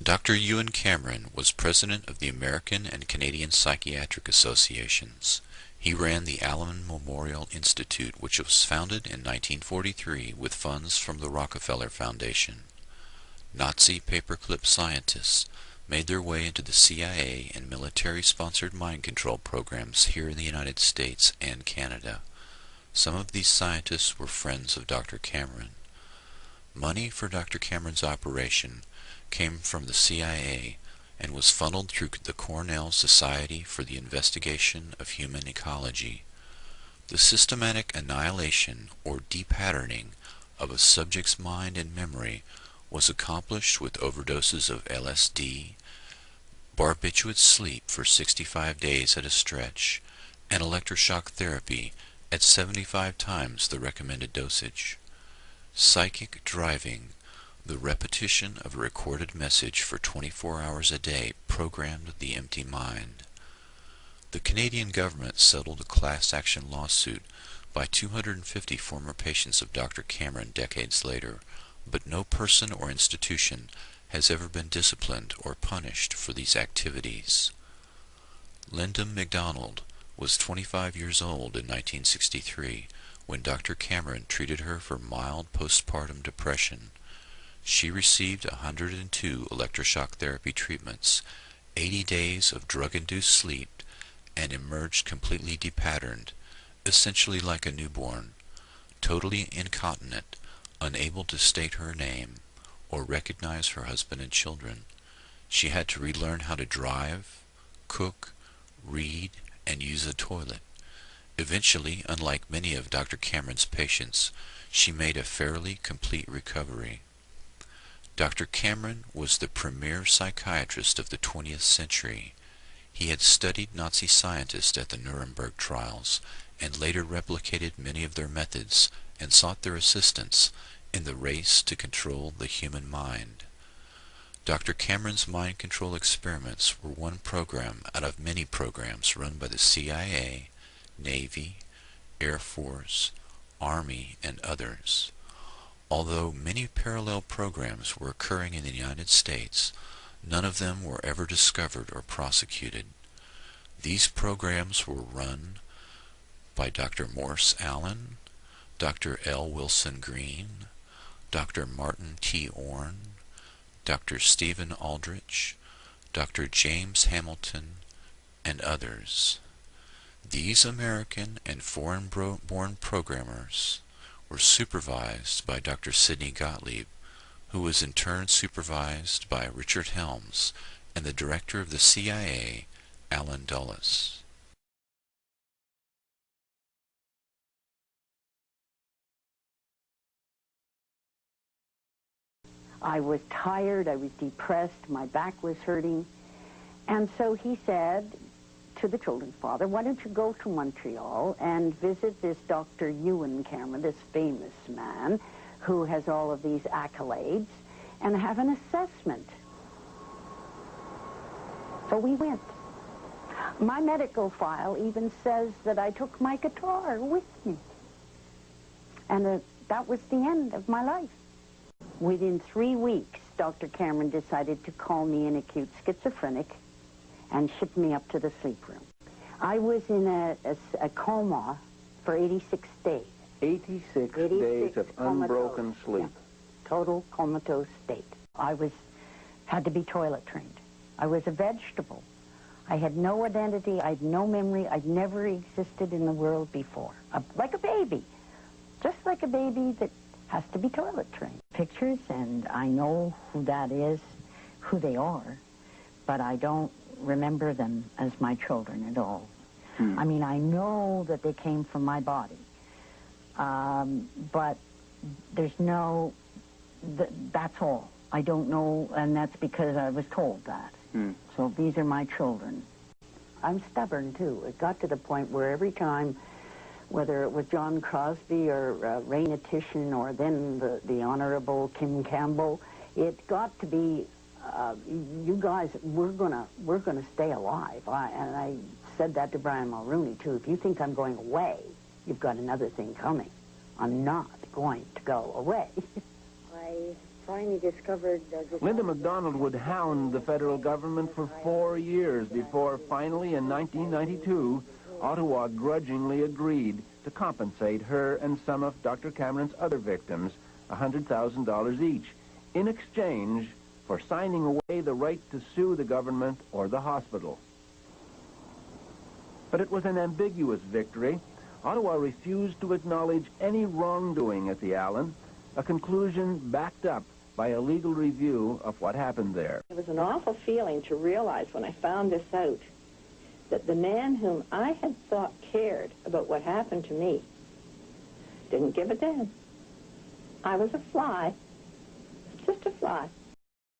Dr. Ewen Cameron was president of the American and Canadian Psychiatric Associations. He ran the Allen Memorial Institute, which was founded in 1943 with funds from the Rockefeller Foundation. Nazi paperclip scientists made their way into the CIA and military-sponsored mind control programs here in the United States and Canada. Some of these scientists were friends of Dr. Cameron. Money for Dr. Cameron's operation came from the CIA and was funneled through the Cornell Society for the Investigation of Human Ecology. The systematic annihilation or depatterning of a subject's mind and memory was accomplished with overdoses of LSD, barbiturate sleep for 65 days at a stretch, and electroshock therapy at 75 times the recommended dosage. Psychic driving, the repetition of a recorded message for 24 hours a day, programmed the empty mind. The Canadian government settled a class action lawsuit by 250 former patients of Dr. Cameron decades later, but no person or institution has ever been disciplined or punished for these activities. Linda McDonald was 25 years old in 1963 when Dr. Cameron treated her for mild postpartum depression. She received 102 electroshock therapy treatments, 80 days of drug-induced sleep, and emerged completely depatterned, essentially like a newborn, totally incontinent, unable to state her name or recognize her husband and children. She had to relearn how to drive, cook, read, and use a toilet. Eventually, unlike many of Dr. Cameron's patients, she made a fairly complete recovery. Dr. Cameron was the premier psychiatrist of the 20th century. He had studied Nazi scientists at the Nuremberg trials and later replicated many of their methods and sought their assistance in the race to control the human mind. Dr. Cameron's mind control experiments were one program out of many programs run by the CIA, Navy, Air Force, Army, and others. Although many parallel programs were occurring in the United States, none of them were ever discovered or prosecuted. These programs were run by Dr. Morse Allen, Dr. L. Wilson Green, Dr. Martin T. Orne, Dr. Stephen Aldrich, Dr. James Hamilton, and others. These American and foreign-born programmers were supervised by Dr. Sidney Gottlieb, who was in turn supervised by Richard Helms and the director of the CIA, Allen Dulles. I was tired, I was depressed, my back was hurting. And so he said to the children's father, why don't you go to Montreal and visit this Dr. Ewen Cameron, this famous man who has all of these accolades, and have an assessment. So we went. My medical file even says that I took my guitar with me. And that was the end of my life. Within 3 weeks, Dr. Cameron decided to call me an acute schizophrenic and ship me up to the sleep room. I was in a coma for 86 days. 86 days of unbroken sleep. Yeah. Total comatose state. I had to be toilet trained. I was a vegetable. I had no identity. I had no memory. I'd never existed in the world before. Like a baby. Just like a baby that has to be toilet trained. Pictures, and I know who that is, who they are, but I don't remember them as my children at all. I mean, I know that they came from my body, but there's that's all. I don't know, and that's because I was told that. So these are my children. I'm stubborn, too. It got to the point where every time, whether it was John Crosby or Raina Titian or then the Honorable Kim Campbell, it got to be, you guys, we're gonna stay alive. And I said that to Brian Mulrooney, too. If you think I'm going away, you've got another thing coming. I'm not going to go away. I finally discovered... Linda MacDonald would hound the federal government for 4 years before finally in 1992, Ottawa grudgingly agreed to compensate her and some of Dr. Cameron's other victims $100,000 each in exchange for signing away the right to sue the government or the hospital. But it was an ambiguous victory. Ottawa refused to acknowledge any wrongdoing at the Allen, a conclusion backed up by a legal review of what happened there. It was an awful feeling to realize when I found this out that the man whom I had thought cared about what happened to me didn't give a damn. I was a fly, just a fly.